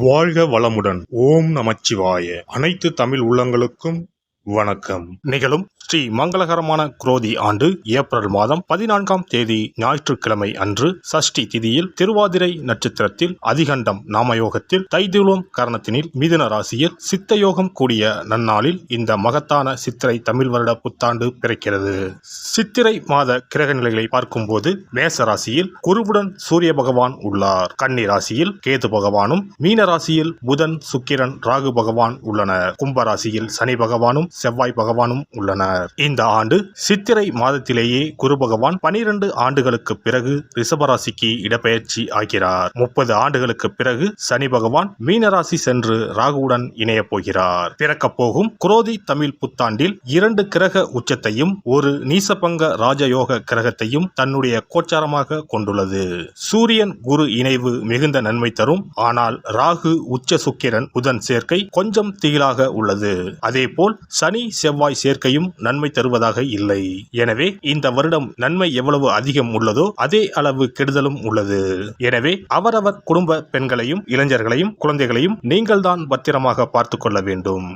வாழ்க வளமுடன். ஓம் நமச்சிவாய. அனைத்து தமிழ் உள்ளங்களுக்கும் வணக்கம். நிகழும் ஸ்ரீ மங்களகரமான குரோதி ஆண்டு ஏப்ரல் மாதம் 14ஆம் தேதி ஞாயிற்றுக்கிழமை அன்று சஷ்டி திதியில் திருவாதிரை நட்சத்திரத்தில் அதிகண்டம் நாமயோகத்தில் தைதுளம் கரணத்தினில் மிதுன ராசியில் சித்தயோகம் கூடிய நன்னாளில் இந்த மகத்தான சித்திரை தமிழ் வருட புத்தாண்டு பிறக்கிறது. சித்திரை மாத கிரக நிலைகளை பார்க்கும்போது மேச ராசியில் குருவுடன் சூரிய பகவான் உள்ளார். கன்னி ராசியில் கேது பகவானும், மீன ராசியில் புதன், சுக்கிரன், ராகு பகவான் உள்ளனர். கும்ப ராசியில் சனி பகவானும் செவ்வாய் பகவானும் உள்ளனர். இந்த ஆண்டு சித்திரை மாதத்திலேயே குரு பகவான் 12 ஆண்டுகளுக்கு பிறகு ரிஷபராசிக்கு இடப்பெயர்ச்சி ஆகிறார். 30 ஆண்டுகளுக்கு பிறகு சனி பகவான் மீனராசி சென்று ராகுவுடன் இணைய போகிறார். பிறக்கப் போகும் குரோதி தமிழ் புத்தாண்டில் 2 கிரக உச்சத்தையும் ஒரு நீசபங்க ராஜயோக கிரகத்தையும் தன்னுடைய கோச்சாரமாக கொண்டுள்ளது. சூரியன் குரு இணைவு மிகுந்த நன்மை தரும். ஆனால் ராகு, உச்ச சுக்கிரன், புதன் சேர்க்கை கொஞ்சம் திகிலாக உள்ளது. அதேபோல் சனி செவ்வாய் சேர்க்கையும் நன்மை தருவதாக இல்லை. எனவே இந்த வருடம் நன்மை எவ்வளவு அதிகம் உள்ளதோ அதே அளவு கெடுதலும் உள்ளது. எனவே அவரவர் குடும்ப பெண்களையும், இளைஞர்களையும், குழந்தைகளையும் நீங்கள்தான் பத்திரமாக பார்த்துக் கொள்ள வேண்டும்.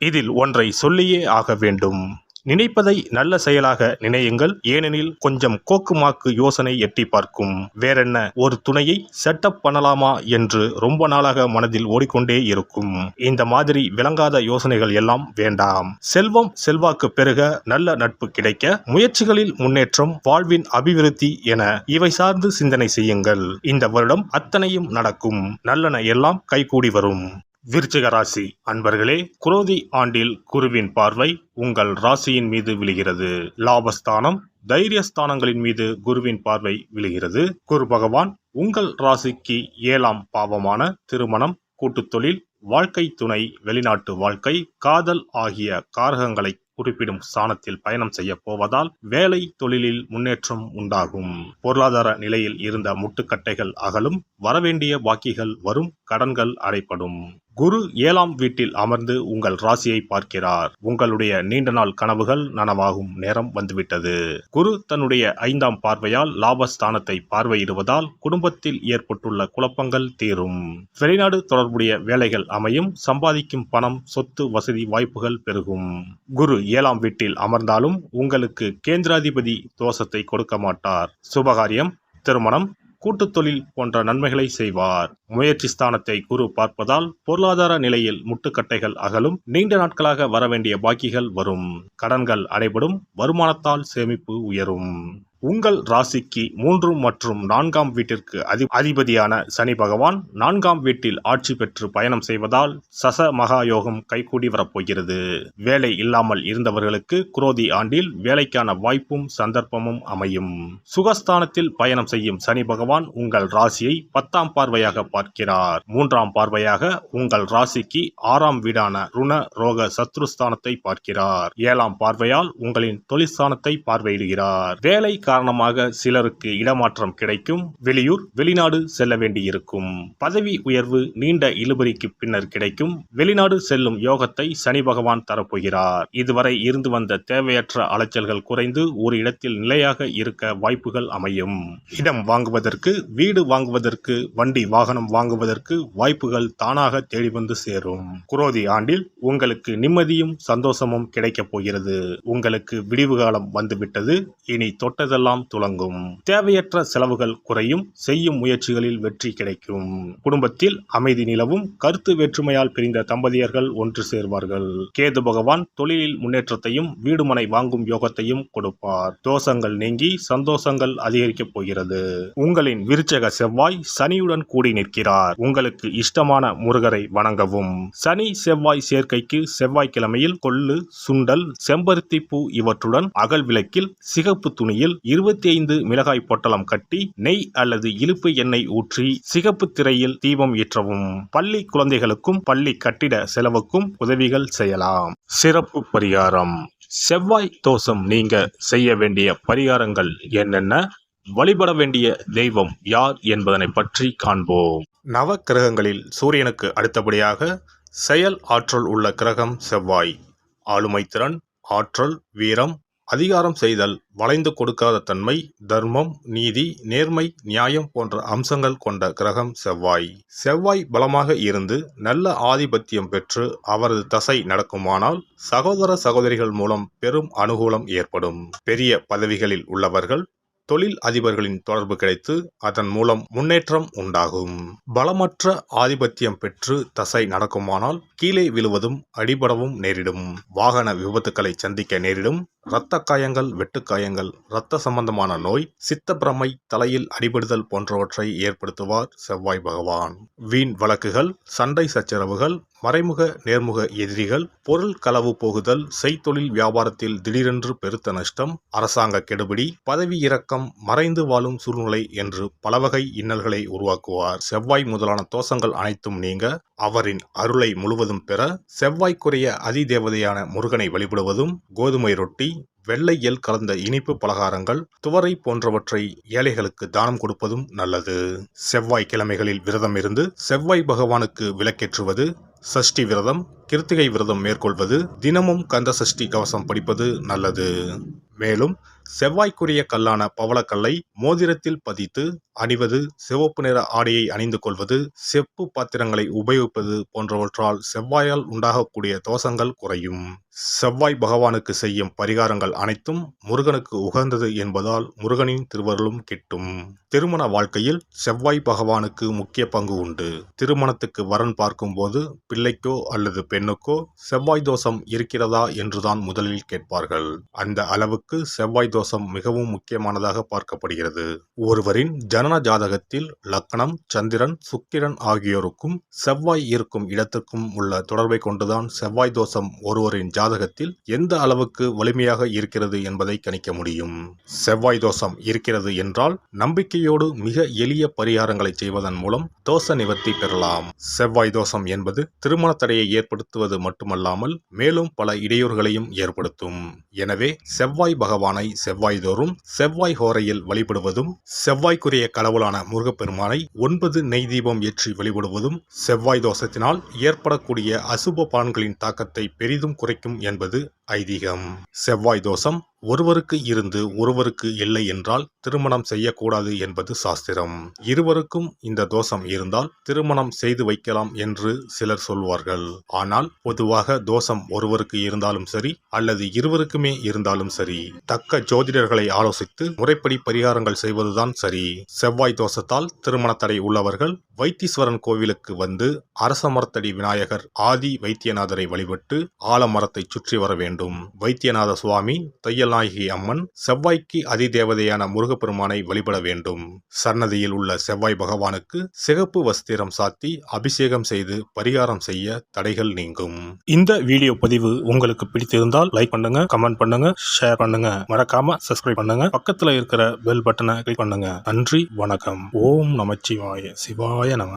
இதில் ஒன்றை சொல்லியே ஆக வேண்டும். நினைப்பதை நல்ல செயலாக நினையுங்கள். ஏனெனில் கொஞ்சம் கோக்குமாக்கு யோசனை எட்டி பார்க்கும். வேறென்ன, ஒரு துணையை செட்டப் பண்ணலாமா என்று ரொம்ப நாளாக மனதில் ஓடிக்கொண்டே இருக்கும். இந்த மாதிரி விளங்காத யோசனைகள் எல்லாம் வேண்டாம். செல்வம் செல்வாக்கு பெருக, நல்ல நட்பு கிடைக்க, முயற்சிகளில் முன்னேற்றம், வாழ்வின் அபிவிருத்தி என இவை சார்ந்து சிந்தனை செய்யுங்கள். இந்த வருடம் அத்தனையும் நடக்கும். நல்லன எல்லாம் கைகூடி வரும். விருச்சிக ராசி அன்பர்களே, குரோதி ஆண்டில் குருவின் பார்வை உங்கள் ராசியின் மீது விழுகிறது. லாபஸ்தானம், தைரியஸ்தானங்களின் மீது குருவின் பார்வை விழுகிறது. குரு பகவான் உங்கள் ராசிக்கு 7ஆம் பாவமான திருமணம், கூட்டுத் தொழில், வாழ்க்கை துணை, வெளிநாட்டு வாழ்க்கை, காதல் ஆகிய காரகங்களை குறிப்பிடும் ஸ்தானத்தில் பயணம் செய்ய போவதால் வேலை தொழிலில் முன்னேற்றம் உண்டாகும். பொருளாதார நிலையில் இருந்த முட்டுக்கட்டைகள் அகலும். வரவேண்டிய பாக்கிகள் வரும். கடன்கள் அடைப்படும். குரு 7ஆம் வீட்டில் அமர்ந்து உங்கள் ராசியை பார்க்கிறார். உங்களுடைய நீண்ட நாள் கனவுகள் நனவாகும் நேரம் வந்துவிட்டது. குரு தன்னுடைய 5ஆம் பார்வையால் லாபஸ்தானத்தை பார்வையிடுவதால் குடும்பத்தில் ஏற்பட்டுள்ள குழப்பங்கள் தீரும். வெளிநாடு தொடர்புடைய வேலைகள் அமையும். சம்பாதிக்கும் பணம், சொத்து, வசதி வாய்ப்புகள் பெருகும். குரு 7ஆம் வீட்டில் அமர்ந்தாலும் உங்களுக்கு கேந்திராதிபதி தோஷத்தை கொடுக்க மாட்டார். சுபகாரியம், திருமணம், கூட்டுத் தொழில் போன்ற நன்மைகளை செய்வார். முயற்சி ஸ்தானத்தை குரு பார்ப்பதால் பொருளாதார நிலையில் முட்டுக்கட்டைகள் அகலும். நீண்ட நாட்களாக வரவேண்டிய பாக்கிகள் வரும். கடன்கள் அடைபடும். வருமானத்தால் சேமிப்பு உயரும். உங்கள் ராசிக்கு 3 மற்றும் 4ஆம் வீட்டிற்கு அதிபதியான சனி பகவான் 4ஆம் வீட்டில் ஆட்சி பெற்று பயணம் செய்வதால் சச மகாயோகம் கைகூடி வரப்போகிறது. வேலை இல்லாமல் இருந்தவர்களுக்கு குரோதி ஆண்டில் வேலைக்கான வாய்ப்பும் சந்தர்ப்பமும் அமையும். சுகஸ்தானத்தில் பயணம் செய்யும் சனி பகவான் உங்கள் ராசியை 10ஆம் பார்வையாக பார்க்கிறார். 3ஆம் பார்வையாக உங்கள் ராசிக்கு 6ஆம் வீடான ருண ரோக சத்ருஸ்தானத்தை பார்க்கிறார். 7ஆம் பார்வையால் உங்களின் தொழிற்ஸ்தானத்தை பார்வையிடுகிறார். வேலை காரணமாக சிலருக்கு இடமாற்றம் கிடைக்கும். வெளியூர், வெளிநாடு செல்ல வேண்டியிருக்கும். பதவி உயர்வு நீண்ட இழுபறிக்கு பின்னர் கிடைக்கும். வெளிநாடு செல்லும் யோகத்தை சனி பகவான் தரப்போகிறார். இதுவரை இருந்து வந்த தேவையற்ற அலைச்சல்கள் குறைந்து ஒரு இடத்தில் நிலையாக இருக்க வாய்ப்புகள் அமையும். இடம் வாங்குவதற்கு, வீடு வாங்குவதற்கு, வண்டி வாகனம் வாங்குவதற்கு வாய்ப்புகள் தானாக தேடி வந்து சேரும். குரோதி ஆண்டில் உங்களுக்கு நிம்மதியும் சந்தோஷமும் கிடைக்கப் போகிறது. உங்களுக்கு விடிவு காலம் வந்துவிட்டது. இனி தொட்டதெல்லாம் துலங்கும். தேவையற்ற செலவுகள் குறையும். செய்யும் முயற்சிகளில் வெற்றி கிடைக்கும். குடும்பத்தில் அமைதி நிலவும். கருத்து வேற்றுமையால் பிரிந்த தம்பதியர்கள் ஒன்று சேர்வார்கள். கேது பகவான் தொழிலில் முன்னேற்றத்தையும் வீடுமனை வாங்கும் யோகத்தையும் கொடுப்பார். தோஷங்கள் நீங்கி சந்தோஷங்கள் அதிகரிக்கப் போகிறது. உங்களின் விருச்சக செவ்வாய் சனியுடன் கூடி நிற்கிறார். உங்களுக்கு இஷ்டமான முருகரை வணங்கவும். சனி செவ்வாய் சேர்க்கைக்கு செவ்வாய்க்கிழமையில் கொள்ளு, சுண்டல், செம்பருத்தி பூ இவற்றுடன் அகல் விளக்கில் சிகப்பு துணியில் 25 மிளகாய் பொட்டலம் கட்டி நெய் அல்லது இலுப்பு எண்ணெய் ஊற்றி சிகப்பு திரையில் தீபம் ஏற்றவும். பள்ளி குழந்தைகளுக்கும் பள்ளி கட்டிட செலவுக்கும் உதவிகள் செய்யலாம். சிறப்பு பரிகாரம். செவ்வாய் தோஷம் நீங்க செய்ய வேண்டிய பரிகாரங்கள் என்னென்ன, வழிபட வேண்டிய தெய்வம் யார் என்பதனை பற்றி காண்போம். நவ கிரகங்களில் சூரியனுக்கு அடுத்தபடியாக செயல் ஆற்றல் உள்ள கிரகம் செவ்வாய். ஆளுமை திறன், ஆற்றல், வீரம், அதிகாரம் செய்தல், வளைந்து கொடுக்காத தன்மை, தர்மம், நீதி, நேர்மை, நியாயம் போன்ற அம்சங்கள் கொண்ட கிரகம் செவ்வாய். செவ்வாய் பலமாக இருந்து நல்ல ஆதிபத்தியம் பெற்று அவரது தசை நடக்குமானால் சகோதர சகோதரிகள் மூலம் பெரும் அனுகூலம் ஏற்படும். பெரிய பதவிகளில் உள்ளவர்கள், தொழில் அதிபர்களின் தொடர்பு கிடைத்து அதன் மூலம் முன்னேற்றம் உண்டாகும். பலமற்ற ஆதிபத்தியம் பெற்று தசை நடக்குமானால் கீழே விழுவதும் அடிபடவும் நேரிடும். வாகன விபத்துக்களை சந்திக்க நேரிடும். இரத்த காயங்கள், வெட்டுக்காயங்கள், இரத்த சம்பந்தமான நோய், சித்தப்பிரமை, தலையில் அடிபடுதல் போன்றவற்றை ஏற்படுத்துவார் செவ்வாய் பகவான். வீண் வழக்குகள், சண்டை சச்சரவுகள், மறைமுக நேர்முக எதிரிகள், பொருள் களவு போகுதல், செய்தொழில் வியாபாரத்தில் திடீரென்று பெருத்த நஷ்டம், அரசாங்க கெடுபிடி, பதவி இறக்கம், மறைந்து வாழும் சூழ்நிலை என்று பலவகை இன்னல்களை உருவாக்குவார். செவ்வாய் முதலான தோஷங்கள் அனைத்தும் நீங்க அவரின் அருளை முழுவதும் பெற செவ்வாய்க்குரிய அதிதேவதையான முருகனை வழிபடுவதும், கோதுமை ரொட்டி, வெள்ளை எள் கலந்த இனிப்பு பலகாரங்கள், துவரை போன்றவற்றை ஏழைகளுக்கு தானம் கொடுப்பதும் நல்லது. செவ்வாய் கிழமைகளில் விரதம் இருந்து செவ்வாய் பகவானுக்கு விளக்கேற்றுவது, சஷ்டி விரதம், கிருத்திகை விரதம் மேற்கொள்வது, தினமும் கந்த சஷ்டி கவசம் படிப்பது நல்லது. மேலும் செவ்வாய்க்குரிய கல்லான பவளக்கல்லை மோதிரத்தில் பதித்து அணிவது, சிவப்பு நிற ஆடையை அணிந்து கொள்வது, செப்பு பாத்திரங்களை உபயோகிப்பது போன்றவற்றால் செவ்வாயால் உண்டாகக்கூடிய தோஷங்கள் குறையும். செவ்வாய் பகவானுக்கு செய்யும் பரிகாரங்கள் அனைத்தும் முருகனுக்கு உகந்தது என்பதால் முருகனின் திருவருளும் கிட்டும். திருமண வாழ்க்கையில் செவ்வாய் பகவானுக்கு முக்கிய பங்கு உண்டு. திருமணத்துக்கு வரன் பார்க்கும் போது பிள்ளைக்கோ அல்லது பெண்ணுக்கோ செவ்வாய் தோஷம் இருக்கிறதா என்றுதான் முதலில் கேட்பார்கள். அந்த அளவுக்கு செவ்வாய் தோஷம் மிகவும் முக்கியமானதாக பார்க்கப்படுகிறது. ஒருவரின் ஜனன ஜாதகத்தில் லக்னம், சந்திரன், சுக்கிரன் ஆகியோருக்கும் செவ்வாய் இருக்கும் இடத்துக்கும் உள்ள தொடர்பை கொண்டுதான் செவ்வாய் தோஷம் ஒருவரின் ஜாதகத்தில் எந்த அளவுக்கு வலிமையாக இருக்கிறது என்பதை கணிக்க முடியும். செவ்வாய் தோஷம் இருக்கிறது என்றால் நம்பிக்கையோடு மிக எளிய பரிகாரங்களை செய்வதன் மூலம் தோஷ நிவர்த்தி பெறலாம். செவ்வாய் தோஷம் என்பது திருமண தடையை ஏற்படுத்துவது மட்டுமல்லாமல் மேலும் பல இடையூறுகளையும் ஏற்படுத்தும். எனவே செவ்வாய் பகவானை செவ்வாய் தோறும் செவ்வாய் ஹோரையில் வழிபடுவதும், செவ்வாய்க்குரிய கடவுளான முருகப்பெருமானை 9 நெய் தீபம் ஏற்றி வழிபடுவதும் செவ்வாய் தோஷத்தினால் ஏற்படக்கூடிய அசுப பலன்களின் தாக்கத்தை பெரிதும் குறைக்கும் என்பது ஐதீகம். செவ்வாய் தோஷம் ஒருவருக்கு இருந்து ஒருவருக்கு இல்லை என்றால் திருமணம் செய்யக்கூடாது என்பது சாஸ்திரம். இருவருக்கும் இந்த தோஷம் இருந்தால் திருமணம் செய்து வைக்கலாம் என்று சிலர் சொல்வார்கள். ஆனால் பொதுவாக தோஷம் ஒருவருக்கு இருந்தாலும் சரி அல்லது இருவருக்குமே இருந்தாலும் சரி, தக்க ஜோதிடர்களை ஆலோசித்து முறைப்படி பரிகாரங்கள் செய்வதுதான் சரி. செவ்வாய் தோஷத்தால் திருமண தடை உள்ளவர்கள் வைத்தீஸ்வரன் கோவிலுக்கு வந்து அரசமரத்தடி விநாயகர், ஆதி வைத்தியநாதரை வழிபட்டு ஆலமரத்தை சுற்றி வர வேண்டும். வைத்தியநாத சுவாமி, தையல்நாயகி அம்மன், செவ்வாய்க்கு அதிதேவதையான முருகப்பெருமானை வழிபட வேண்டும். சன்னதியில் உள்ள செவ்வாய் பகவானுக்கு சிகப்பு வஸ்திரம் சாத்தி அபிஷேகம் செய்து பரிகாரம் செய்ய தடைகள் நீங்கும். இந்த வீடியோ பதிவு உங்களுக்கு பிடித்திருந்தால் லைக் பண்ணுங்க, கமெண்ட் பண்ணுங்க, ஷேர் பண்ணுங்க, மறக்காம சப்ஸ்கிரைப் பண்ணுங்க, பக்கத்துல இருக்கிற பெல் பட்டனை கிளிக் பண்ணுங்க. நன்றி, வணக்கம். ஓம் நமச்சிவாய. சிவாய நம.